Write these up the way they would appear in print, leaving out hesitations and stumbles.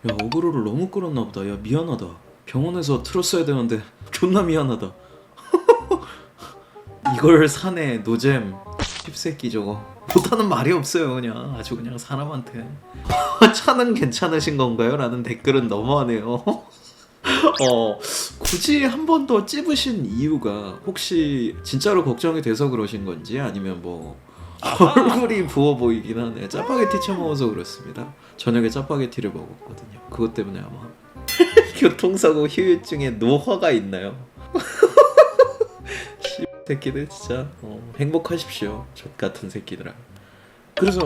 야, 어그로를 너무 끌었나 보다. 야, 미안하다. 병원에서 틀었어야 되는데 존나 미안하다. 이걸 사네 노잼. 씹새끼 저거. 못하는 말이 없어요. 그냥 아주 그냥 사람한테. 차는 괜찮으신 건가요? 라는 댓글은 너무하네요. 굳이 한 번 더 찝으신 이유가 혹시 진짜로 걱정이 돼서 그러신 건지 아니면 뭐 얼굴이 부어 보이긴 하네요. 짜파게티 처먹어서 그렇습니다. 저녁에 짜파게티를 먹었거든요. 그것 때문에 아마 교통사고 후유증에 노화가 있나요? 새끼들 진짜 행복하십시오. 젖같은 새끼들아. 그래서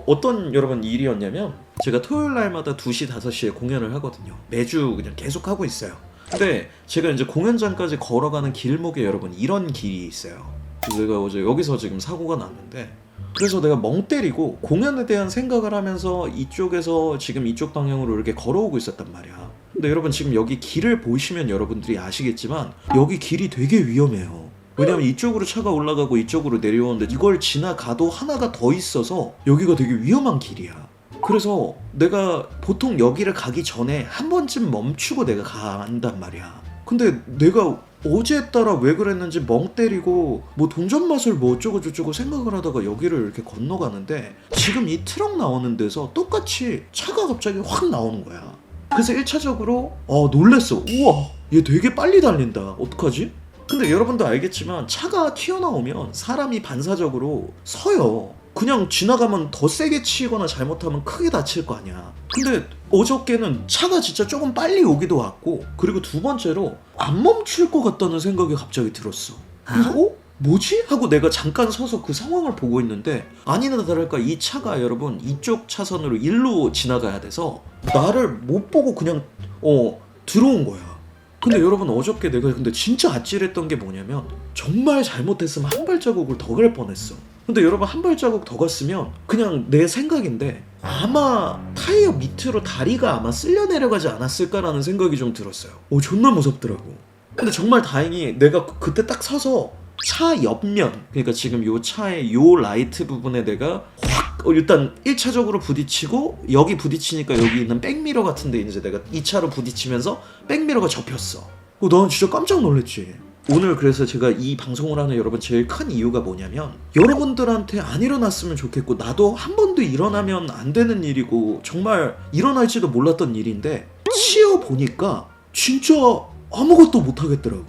어떤 여러분 일이었냐면 제가 토요일 날마다 2시 5시에 공연을 하거든요. 매주 그냥 계속 하고 있어요. 근데 제가 이제 공연장까지 걸어가는 길목에 여러분 이런 길이 있어요. 그래서 내가 어제 여기서 지금 사고가 났는데 그래서 내가 멍 때리고 공연에 대한 생각을 하면서 이쪽에서 지금 이쪽 방향으로 이렇게 걸어오고 있었단 말이야. 근데 여러분 지금 여기 길을 보시면 여러분들이 아시겠지만 여기 길이 되게 위험해요. 왜냐면 이쪽으로 차가 올라가고 이쪽으로 내려오는데 이걸 지나가도 하나가 더 있어서 여기가 되게 위험한 길이야. 그래서 내가 보통 여기를 가기 전에 한 번쯤 멈추고 내가 간단 말이야. 근데 내가 어제 따라 왜 그랬는지 멍 때리고 뭐 돈전맛을 뭐 어쩌고 저쩌고 생각을 하다가 여기를 이렇게 건너가는데 지금 이 트럭 나오는 데서 똑같이 차가 갑자기 확 나오는 거야. 그래서 1차적으로 놀랬어. 우와, 얘 되게 빨리 달린다. 어떡하지? 근데 여러분도 알겠지만 차가 튀어나오면 사람이 반사적으로 서요. 그냥 지나가면 더 세게 치거나 잘못하면 크게 다칠 거 아니야. 근데 어저께는 차가 진짜 조금 빨리 오기도 왔고 그리고 두 번째로 안 멈출 것 같다는 생각이 갑자기 들었어. 그래서 뭐지? 하고 내가 잠깐 서서 그 상황을 보고 있는데 아니나 다를까 이 차가 여러분 이쪽 차선으로 일로 지나가야 돼서 나를 못 보고 그냥 들어온 거야. 근데 여러분 어저께 내가 근데 진짜 아찔했던 게 뭐냐면 정말 잘못했으면 한 발자국을 더 갈 뻔했어. 근데 여러분 한 발자국 더 갔으면 그냥 내 생각인데 아마 타이어 밑으로 다리가 아마 쓸려 내려가지 않았을까라는 생각이 좀 들었어요. 존나 무섭더라고. 근데 정말 다행히 내가 그때 딱 서서 차 옆면 그러니까 지금 요 차의 요 라이트 부분에 내가 확 일단 1차적으로 부딪히고 여기 부딪히니까 여기 있는 백미러 같은데 이제 내가 2차로 부딪히면서 백미러가 접혔어. 난 진짜 깜짝 놀랐지. 오늘 그래서 제가 이 방송을 하는 여러분 제일 큰 이유가 뭐냐면 여러분들한테 안 일어났으면 좋겠고 나도 한 번도 일어나면 안 되는 일이고 정말 일어날지도 몰랐던 일인데 치어보니까 진짜 아무것도 못하겠더라고.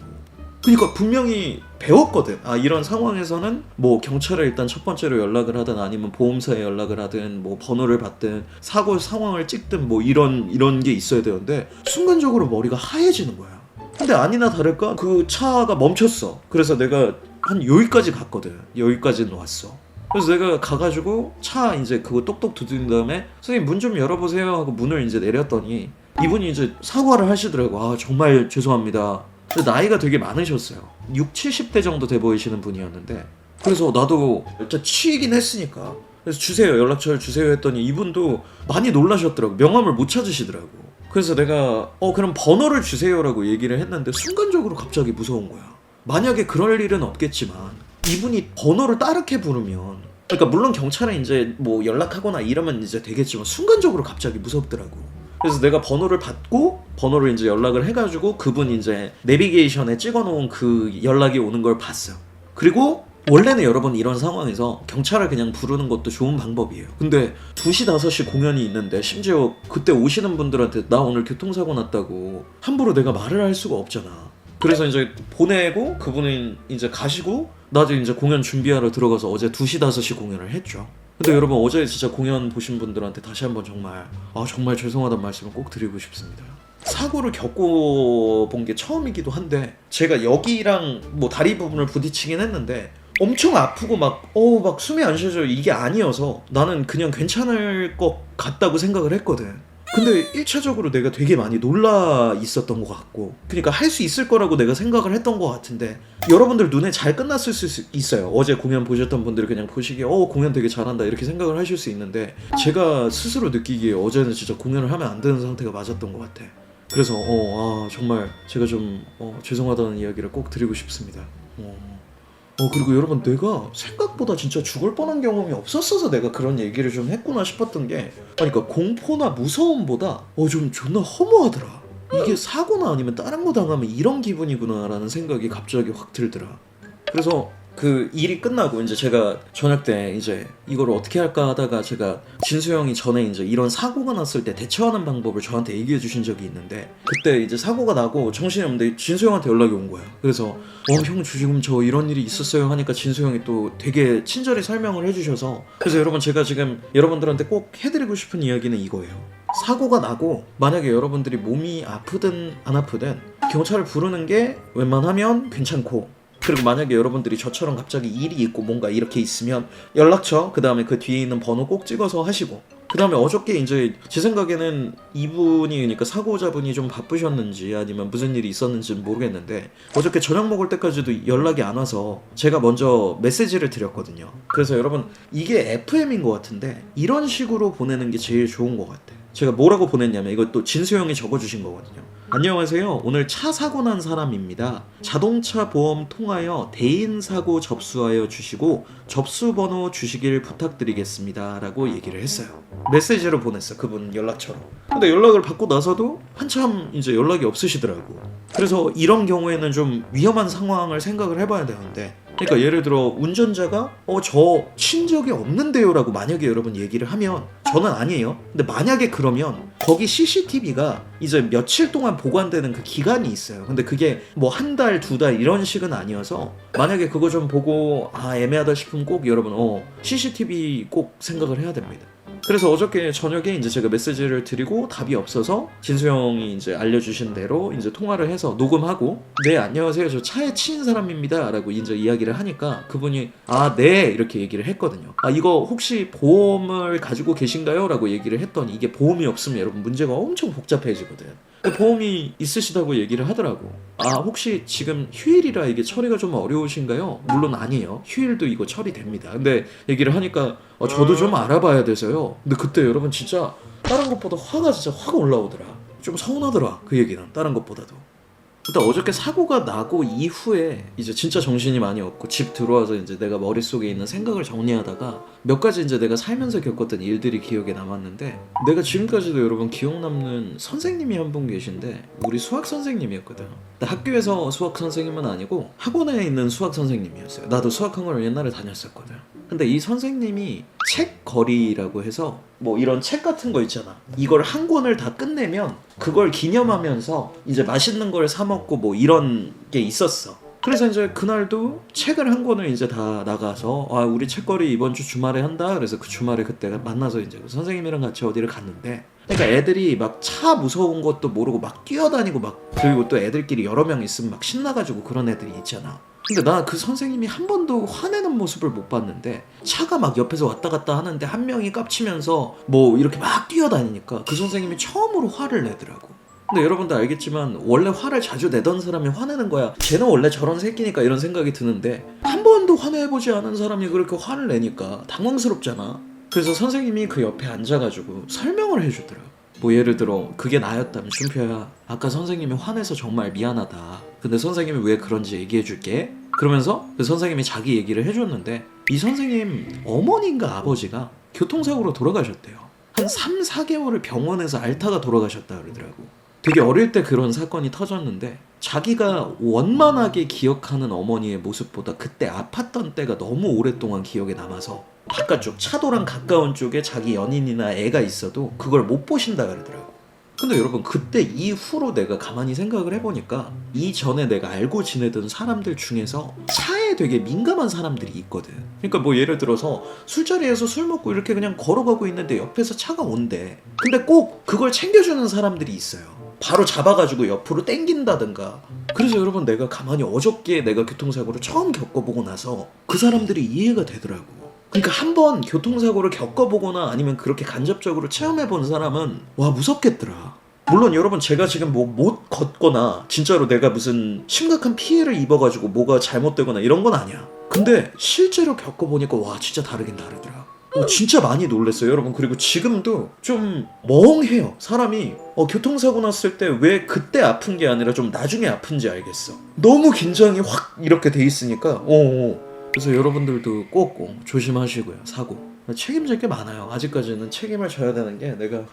그러니까 분명히 배웠거든. 이런 상황에서는 뭐 경찰에 일단 첫 번째로 연락을 하든 아니면 보험사에 연락을 하든 뭐 번호를 받든 사고 상황을 찍든 뭐 이런 게 있어야 되는데 순간적으로 머리가 하얘지는 거야. 근데 아니나 다를까 그 차가 멈췄어. 그래서 내가 한 여기까지 갔거든. 여기까지는 왔어. 그래서 내가 가가지고 차 이제 그거 똑똑 두드린 다음에 선생님 문 좀 열어보세요 하고 문을 이제 내렸더니 이분이 이제 사과를 하시더라고. 정말 죄송합니다. 근데 나이가 되게 많으셨어요. 6, 70대 정도 돼 보이시는 분이었는데 그래서 나도 일단 치이긴 했으니까 그래서 주세요 연락처를 주세요 했더니 이분도 많이 놀라셨더라고. 명함을 못 찾으시더라고. 그래서 내가 그럼 번호를 주세요라고 얘기를 했는데 순간적으로 갑자기 무서운 거야. 만약에 그럴 일은 없겠지만 이분이 번호를 따르게 부르면 그러니까 물론 경찰에 이제 뭐 연락하거나 이러면 이제 되겠지만 순간적으로 갑자기 무섭더라고. 그래서 내가 번호를 받고 번호를 이제 연락을 해가지고 그분 이제 내비게이션에 찍어놓은 그 연락이 오는 걸 봤어요. 그리고 원래는 여러분 이런 상황에서 경찰을 그냥 부르는 것도 좋은 방법이에요. 근데 2시 5시 공연이 있는데 심지어 그때 오시는 분들한테 나 오늘 교통사고 났다고 함부로 내가 말을 할 수가 없잖아. 그래서 이제 보내고 그분은 이제 가시고 나도 이제 공연 준비하러 들어가서 어제 2시 5시 공연을 했죠. 근데 여러분 어제 진짜 공연 보신 분들한테 다시 한번 정말 죄송하다는 말씀을 꼭 드리고 싶습니다. 사고를 겪어본 게 처음이기도 한데 제가 여기랑 뭐 다리 부분을 부딪히긴 했는데 엄청 아프고 막 숨이 안 쉬어져 이게 아니어서 나는 그냥 괜찮을 것 같다고 생각을 했거든. 근데 1차적으로 내가 되게 많이 놀라 있었던 것 같고 그러니까 할 수 있을 거라고 내가 생각을 했던 것 같은데 여러분들 눈에 잘 끝났을 수 있어요. 어제 공연 보셨던 분들이 그냥 보시기에 공연 되게 잘한다 이렇게 생각을 하실 수 있는데 제가 스스로 느끼기에 어제는 진짜 공연을 하면 안 되는 상태가 맞았던 것 같아. 그래서 정말 제가 좀 죄송하다는 이야기를 꼭 드리고 싶습니다. 그리고 여러분 내가 생각보다 진짜 죽을 뻔한 경험이 없었어서 내가 그런 얘기를 좀 했구나 싶었던 게, 그러니까 공포나 무서움보다 좀 존나 허무하더라. 이게 사고나 아니면 다른 거 당하면 이런 기분이구나 라는 생각이 갑자기 확 들더라. 그래서 그 일이 끝나고 이제 제가 저녁 때 이제 이걸 어떻게 할까 하다가 제가 진수 형이 전에 이제 이런 사고가 났을 때 대처하는 방법을 저한테 얘기해 주신 적이 있는데, 그때 이제 사고가 나고 정신이 없는데 진수 형한테 연락이 온 거야. 그래서 형 지금 저 이런 일이 있었어요 하니까 진수 형이 또 되게 친절히 설명을 해주셔서, 그래서 여러분 제가 지금 여러분들한테 꼭 해드리고 싶은 이야기는 이거예요. 사고가 나고 만약에 여러분들이 몸이 아프든 안 아프든 경찰을 부르는 게 웬만하면 괜찮고, 그리고 만약에 여러분들이 저처럼 갑자기 일이 있고 뭔가 이렇게 있으면 연락처, 그 다음에 그 뒤에 있는 번호 꼭 찍어서 하시고, 그 다음에 어저께 이제 제 생각에는 이분이, 그러니까 사고자분이 좀 바쁘셨는지 아니면 무슨 일이 있었는지는 모르겠는데 어저께 저녁 먹을 때까지도 연락이 안 와서 제가 먼저 메시지를 드렸거든요. 그래서 여러분 이게 FM인 것 같은데 이런 식으로 보내는 게 제일 좋은 것 같아. 제가 뭐라고 보냈냐면 이것도 진수 형이 적어주신 거거든요. 안녕하세요. 오늘 차 사고 난 사람입니다. 자동차 보험 통하여 대인 사고 접수하여 주시고 접수 번호 주시길 부탁드리겠습니다 라고 얘기를 했어요. 메시지를 보냈어, 그분 연락처로. 근데 연락을 받고 나서도 한참 이제 연락이 없으시더라고. 그래서 이런 경우에는 좀 위험한 상황을 생각을 해봐야 되는데, 그러니까 예를 들어 운전자가 저 친 적이 없는데요 라고 만약에 여러분 얘기를 하면, 저는 아니에요. 근데 만약에 그러면 거기 CCTV가 이제 며칠 동안 보관되는 그 기간이 있어요. 근데 그게 뭐 한 달, 두 달 이런 식은 아니어서 만약에 그거 좀 보고 애매하다 싶으면 꼭 여러분 CCTV 꼭 생각을 해야 됩니다. 그래서 어저께 저녁에 이제 제가 메시지를 드리고 답이 없어서 진수 형이 이제 알려주신 대로 이제 통화를 해서 녹음하고, 네 안녕하세요 저 차에 치인 사람입니다 라고 이제 이야기를 하니까 그분이 네 이렇게 얘기를 했거든요. 이거 혹시 보험을 가지고 계신가요? 라고 얘기를 했더니 이게 보험이 없으면 여러분 문제가 엄청 복잡해지거든. 보험이 있으시다고 얘기를 하더라고. 혹시 지금 휴일이라 이게 처리가 좀 어려우신가요? 물론 아니에요. 휴일도 이거 처리됩니다. 근데 얘기를 하니까 저도 좀 알아봐야 돼서요. 근데 그때 여러분 진짜 다른 것보다 화가 진짜 확 올라오더라. 좀 서운하더라 그 얘기는 다른 것보다도. 일단 어저께 사고가 나고 이후에 이제 진짜 정신이 많이 없고 집 들어와서 이제 내가 머릿속에 있는 생각을 정리하다가 몇 가지 이제 내가 살면서 겪었던 일들이 기억에 남았는데, 내가 지금까지도 여러분 기억 남는 선생님이 한 분 계신데 우리 수학 선생님이었거든. 근데 학교에서 수학 선생님은 아니고 학원에 있는 수학 선생님이었어요. 나도 수학학원을 옛날에 다녔었거든. 근데 이 선생님이 책 거리라고 해서 뭐 이런 책 같은 거 있잖아. 이걸 한 권을 다 끝내면 그걸 기념하면서 이제 맛있는 걸 사 먹고 뭐 이런 게 있었어. 그래서 이제 그날도 책을 한 권을 이제 다 나가서 우리 책거리 이번 주 주말에 한다. 그래서 그 주말에 그때 만나서 이제 그 선생님이랑 같이 어디를 갔는데, 그러니까 애들이 막 차 무서운 것도 모르고 막 뛰어다니고 막, 그리고 또 애들끼리 여러 명 있으면 막 신나가지고 그런 애들이 있잖아. 근데 나 그 선생님이 한 번도 화내는 모습을 못 봤는데, 차가 막 옆에서 왔다 갔다 하는데 한 명이 깝치면서 뭐 이렇게 막 뛰어다니니까 그 선생님이 처음으로 화를 내더라고. 근데 여러분도 알겠지만 원래 화를 자주 내던 사람이 화내는 거야. 쟤는 원래 저런 새끼니까 이런 생각이 드는데, 한 번도 화내보지 않은 사람이 그렇게 화를 내니까 당황스럽잖아. 그래서 선생님이 그 옆에 앉아가지고 설명을 해주더라. 뭐 예를 들어 그게 나였다면 준표야, 아까 선생님이 화내서 정말 미안하다. 근데 선생님이 왜 그런지 얘기해줄게. 그러면서 그 선생님이 자기 얘기를 해줬는데, 이 선생님 어머니인가 아버지가 교통사고로 돌아가셨대요. 한 3, 4개월을 병원에서 앓다가 돌아가셨다 그러더라고. 되게 어릴 때 그런 사건이 터졌는데 자기가 원만하게 기억하는 어머니의 모습보다 그때 아팠던 때가 너무 오랫동안 기억에 남아서 바깥쪽 차도랑 가까운 쪽에 자기 연인이나 애가 있어도 그걸 못 보신다 그러더라고. 근데 여러분 그때 이후로 내가 가만히 생각을 해보니까 이전에 내가 알고 지내던 사람들 중에서 차에 되게 민감한 사람들이 있거든. 그러니까 뭐 예를 들어서 술자리에서 술 먹고 이렇게 그냥 걸어가고 있는데 옆에서 차가 온대. 근데 꼭 그걸 챙겨주는 사람들이 있어요. 바로 잡아가지고 옆으로 땡긴다든가. 그래서 여러분 내가 가만히 어저께 내가 교통사고를 처음 겪어보고 나서 그 사람들이 이해가 되더라고. 그러니까 한번 교통사고를 겪어보거나 아니면 그렇게 간접적으로 체험해본 사람은 무섭겠더라. 물론 여러분 제가 지금 뭐 못 걷거나 진짜로 내가 무슨 심각한 피해를 입어가지고 뭐가 잘못되거나 이런 건 아니야. 근데 실제로 겪어보니까 진짜 다르긴 다르더라. 진짜 많이 놀랐어요 여러분. 그리고 지금도 좀 멍해요 사람이. 교통사고 났을 때 왜 그때 아픈 게 아니라 좀 나중에 아픈지 알겠어. 너무 긴장이 확 이렇게 돼 있으니까 그래서 여러분들도 꼭 조심하시고요. 사고 책임질 게 많아요. 아직까지는 책임을 져야 되는 게 내가